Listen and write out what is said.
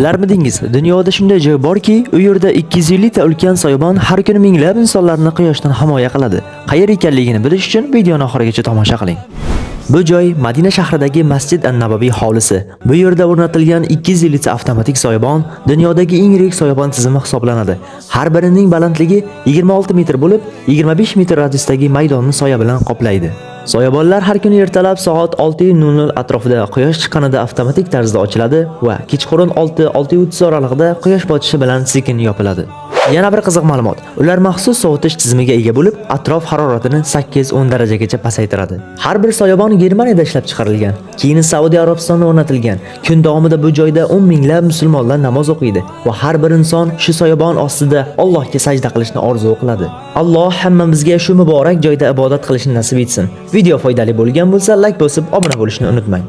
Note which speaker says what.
Speaker 1: Bilarmidingiz, dunyoda shunday joy borki, u yerda 250 ta ulkan soyabon har kuni minglab insonlarni quyoshdan himoya qiladi. Qayerda ekanligini bilish uchun videoni oxirigacha tomosha qiling. Bu joy Madina shahridagi Masjid an-Nabaviy hovlisi. Bu yerda o'rnatilgan 250 ta avtomatik soyabon dunyodagi eng yirik soyabon tizimi hisoblanadi. Har birining balandligi 26 metr bo'lib, 25 metr radiusdagi maydonni soya bilan qoplaydi. Soyabonlar har kuni ertalab soat 6:00 atrofida quyosh chiqqanida avtomatik tarzda ochiladi va kechqurun 6:30 oralig'ida quyosh botishi bilan sekin yopiladi. Yana bir qiziq ma'lumot. Ular maxsus sovutish tizimiga ega bo'lib, atrof haroratini 8-10 darajagacha pasaytiradi. Har bir soyabon Germaniyada ishlab chiqarilgan, keyin Saudiya Arabistonda o'rnatilgan. Kun davomida bu joyda 10 minglab musulmonlar namoz o'qiydi va har bir inson shu soyabon ostida Allohga sajda qilishni orzu qiladi. Alloh hammamizga shu muborak joyda ibodat qilishni nasib etsin. Video foydali bo'lgan bo'lsa, like bosib, obuna bo'lishni unutmang.